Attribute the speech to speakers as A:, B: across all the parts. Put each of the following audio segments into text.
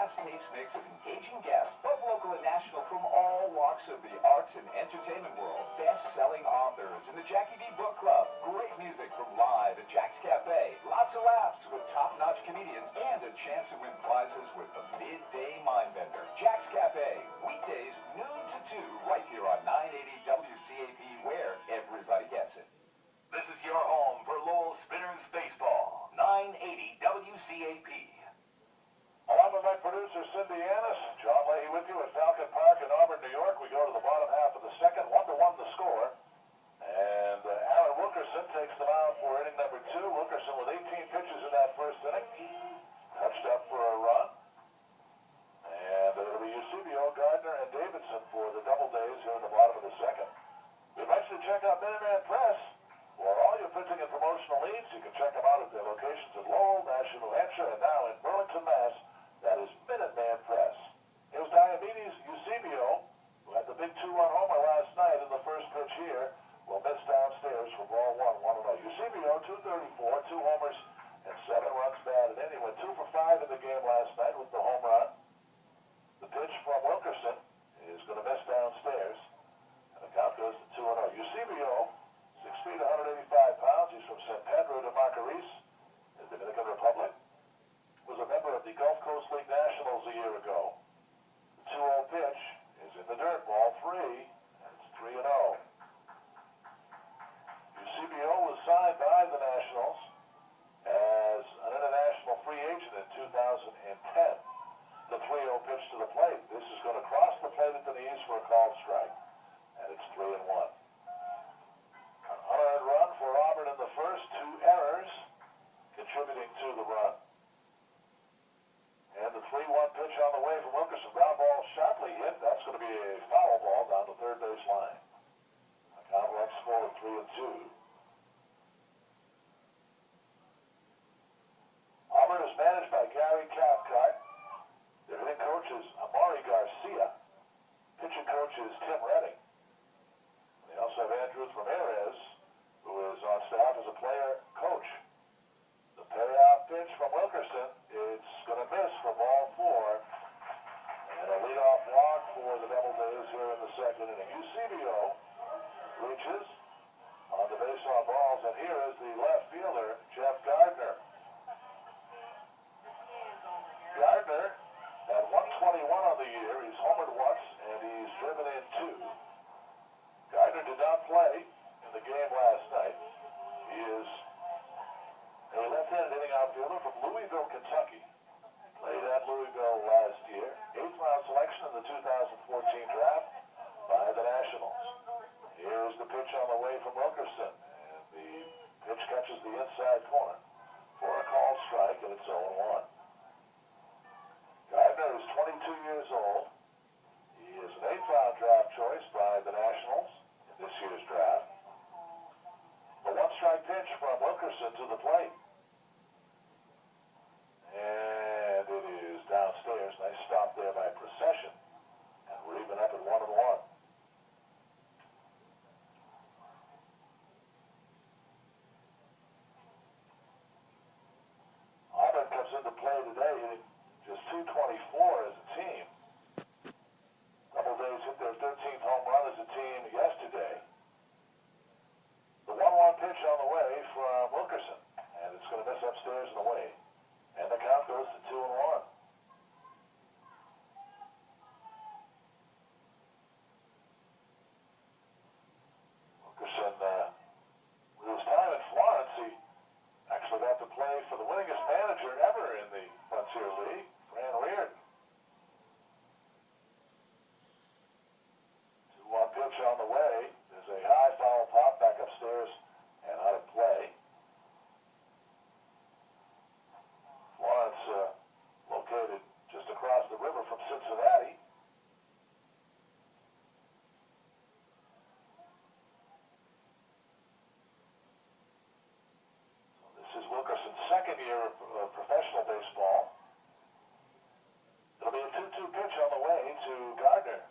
A: fast-paced mix of engaging guests, both local and national from all walks of the arts and entertainment world. Best-selling authors in the Jackie D Book Club. Great music from Live at Jack's Cafe. Lots of laughs with top-notch comedians and a chance to win prizes with the Midday Mindbender. Jack's Cafe, weekdays noon to 2, right here on 980 WCAP, where everybody gets it. This is your home for Lowell Spinners Baseball, 980 WCAP.
B: Along with my producer, Cindy Annis, John Leahy with you at Falcon Park in Auburn, New York. We go to the bottom half of the second, 1-1 the score. And Aaron Wilkerson takes the mound for inning number 2. Wilkerson with 18 pitches in that first inning. Touched up for a run. And it'll be Eusebio, Gardner, and Davidson for the double days here in the bottom of the second. We invite you to check out Minuteman Press. For all your printing and promotional needs, you can check them out at their locations in Lowell, Nashua, New Hampshire, and now in Burlington, Mass. That is Minuteman Press. Here's Diomedes Eusebio, who had the big 2-run homer last night in the first pitch here. Will miss downstairs for ball 1, 1-0. Eusebio, 234, 2 homers, and 7 runs batted in. He went 2 for 5 in the game last night with the home run. The pitch from Wilkerson is going to miss downstairs, and the count goes to 2-0. Eusebio, 6 feet, 185 pounds. He's from San Pedro de Macorís in the Dominican Republic. Was a member of the Gulf Coast League Nationals a year ago. The 2-0 pitch is in the dirt, ball 3, and it's 3-0. Eusebio was signed by the Nationals as an international free agent in 2010. The 3-0 pitch to the plate. This is going to cross the plate at the knees for a called strike, and it's 3-1. An unearned run for Auburn in the first, 2 errors contributing to the run. And the 3-1 pitch on the way from Wilkerson. Ground ball sharply hit. That's going to be a foul ball down the third base line. A complex score of 3-2. Auburn is managed by Gary Cathcart. Their hitting coach is Amari Garcia. Pitching coach is Tim Redding. They also have Andrew Ramirez, who is on staff as a player coach. The payoff pitch from Wilkerson, it's going to miss for ball 4. And a leadoff walk for the double days here in the second inning. Eusebio reaches on the base on balls, and here is the left fielder, Jeff Gardner. Gardner at 121 on the year. He's homered once, and he's driven in 2. Gardner did not play in the game last night. He is a left-handed hitting outfielder from Louisville, Kentucky. Played at Louisville last year. 8th round selection in the 2014 draft by the Nationals. Here is the pitch on the way from Wilkerson. And the pitch catches the inside corner for a called strike, and it's 0-1. Gardner is 22 years old. He is an 8th round draft choice by the Nationals in this year's draft. The 1-strike pitch from Wilkerson to the plate. And it is downstairs. Nice stop there by Procession. And we're even up at 1-1. Auburn comes into play today hitting just 224 as a team. Double days hit their 13th home run as a team yesterday. The 1-1 pitch on the way from Wilkerson. And it's going to miss upstairs and away. And the count goes to 2-1. Wilkerson, with his time in Florence, he actually got to play for the winningest manager ever in the Frontier League, Fran Reardon. 2-1 pitch on the way. There's a high foul pop back upstairs and out of play. Florence, located just across the river from Cincinnati. So this is Wilkerson's second year of professional baseball. It'll be a 2-2 pitch on the way to Gardner.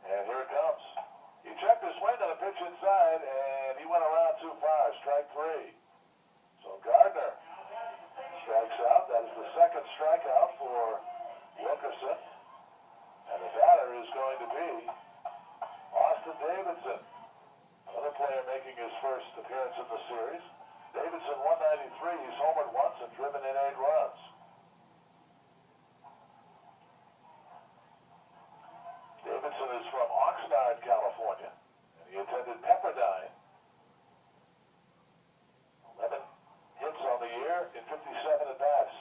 B: And here it comes. He checked his swing on a pitch inside, and he went around too far. Strike 3. So Gardner strikes out. That is the second strikeout for Wilkerson. Wilkerson. And the batter is going to be Austin Davidson, another player making his first appearance in the series. Davidson, 193. He's homered once and driven in 8 runs. Davidson is from Oxnard, California, and he attended Pepperdine. 11 hits on the year in 57 at-bats.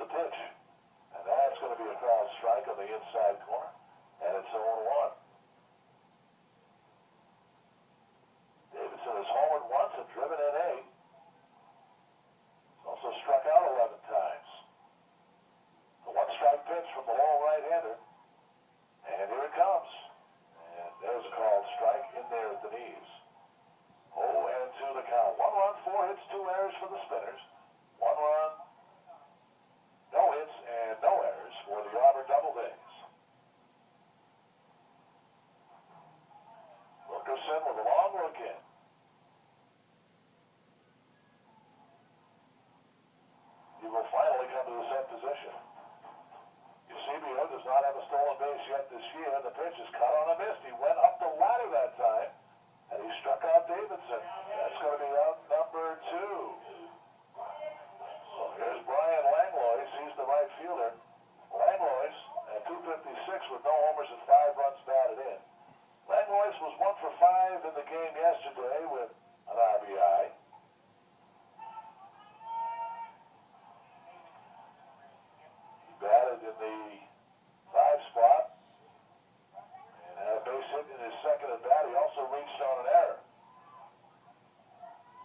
B: The pitch, and that's going to be a called strike on the inside corner, and it's 0-1. Davidson has homered once and driven in 8. He's also struck out 11 times. The one-strike pitch from the Lowell right-hander, and here it comes. And there's a called strike in there at the knees. 0-2 the count. 1 run, 4 hits, 2 errors for the Spinners. 1 run, no hits, and no errors for the Auburn Doubledays. Wilkerson with a long look in. He will finally come to the set position. Eusebio does not have a stolen base yet this year. The pitch is cut on a miss. He went up the ladder that time, and he struck out Davidson. That's going to be out number 2. So here's Brian Langlois. He's the right fielder. Langlois at 256 with no homers and 5 runs batted in. Langlois was 1 for 5 in the game yesterday with an RBI. He batted in the 5 spot and had a base hit in his second at bat. He also reached on an error.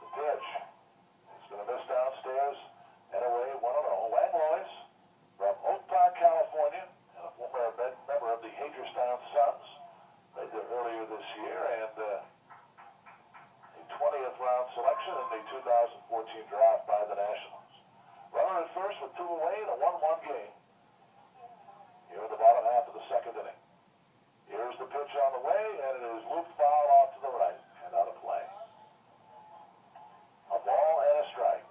B: The pitch. He's going to miss downstairs and away 1-0. Langlois from Oak Park, California, and a former member of the Hagerstown Suns. Played there earlier this year, and a 20th round selection in the 2014 draft by the Nationals. Runner at first with 2 away in a 1-1 game. Here in the bottom half of the second inning. Here's the pitch on the way, and it is looped foul off to the right and out of play. A ball and a strike.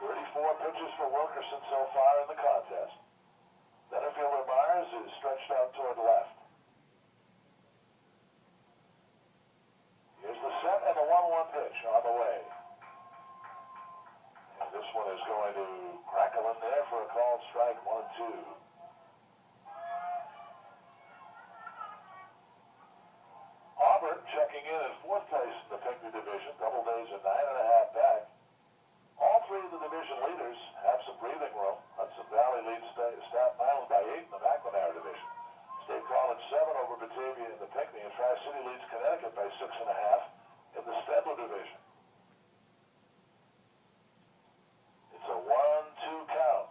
B: 34 pitches for Wilkerson so far in the contest. Center fielder Myers is stretched out toward the left. Here's the set and the 1-1 pitch on the way. And this one is going to crackle in there for a called strike, 1-2. Auburn checking in at 4th place in the Pinckney division. Doubledays are 9.5 back. All 3 of the division leaders have some breathing room. Hudson Valley leads Staten Island by 8 in the McNamara division. State College 7 over Batavia in the Pinckney, and Tri-City leads Connecticut by 6.5 in the Stedler division. It's a 1-2 count,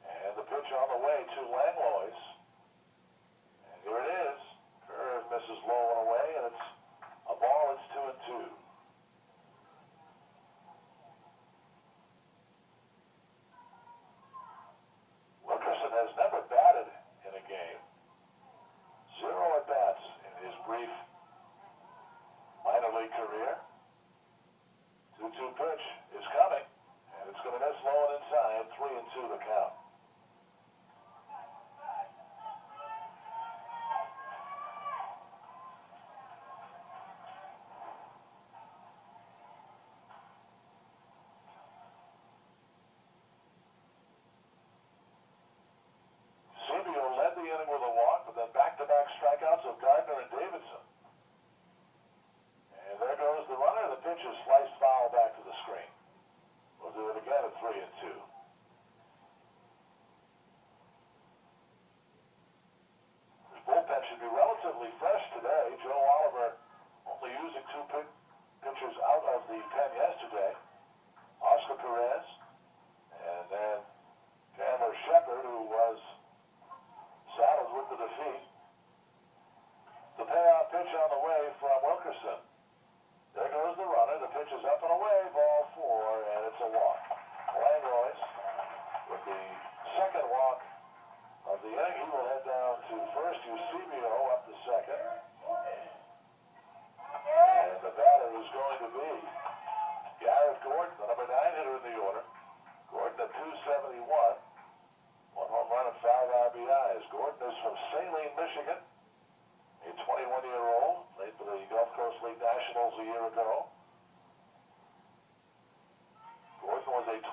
B: and the pitch on the way to Langlois. And here it is. Curve misses low and away, and it's a ball. It's 2-2. Wilkerson has never batted in a game. 0 at-bats in his brief minor league career. 2-2 pitch is coming, and it's going to miss low and inside. 3-2 the count.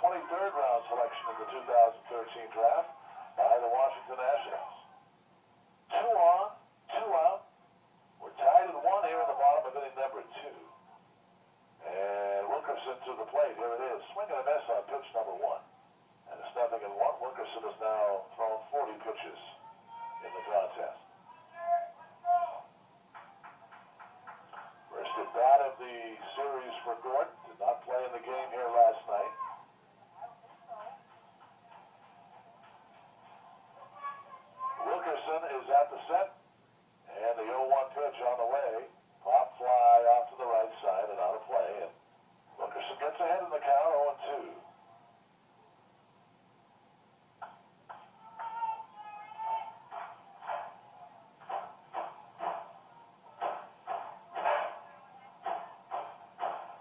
B: 23rd round selection in the 2013 draft by the Washington Nationals. 2 on, 2 out. We're tied at 1 here in the bottom of inning number 2. And Wilkerson to the plate. Here it is. Swing and a miss on pitch number 1. And it's 0-1. Wilkerson has now thrown 40 pitches in the contest. First at bat of the series for Gordon. Did not play in the game here last night. Wilkerson is at the set. And the 0-1 pitch on the way. Pop fly off to the right side and out of play. And Wilkerson gets ahead in the count, 0-2.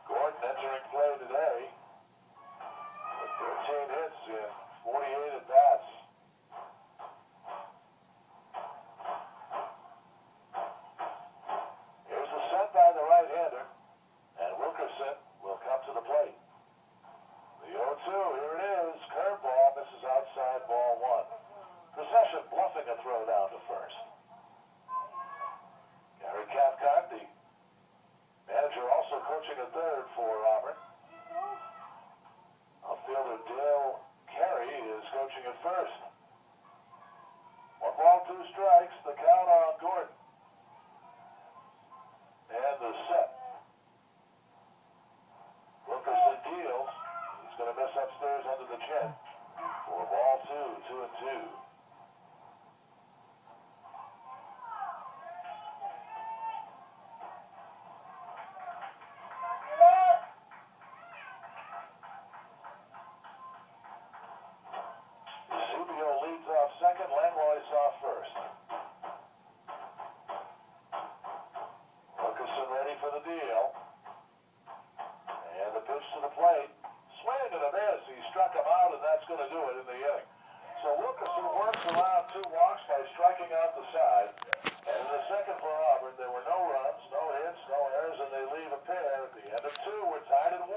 B: Gordon entering play today with 13 hits in 48 at-bats. Here's the set by the right-hander, and Wilkerson will come to the plate. The 0-2, here it is. Curveball misses outside, ball 1. Possession bluffing a throw down to first. Gary Cathcart, the manager, also coaching at third for Auburn. Outfielder Dale Carey is coaching at first. 1 ball, 2 strikes. The count on Gordon. And the set. Wilkerson deals. He's going to miss upstairs under the chin. 4 ball, 2, 2-2. Zubio leads off second. Langlois off first. Wilkerson ready for the deal. And the pitch to the plate. Swing and a miss. He struck him out, and that's going to do it in the inning. So Wilkerson works around 2 walks by striking out the side. And in the second for Auburn, there were no runs, no hits, no errors, and they leave a pair. At the end of 2, we're tied at 1.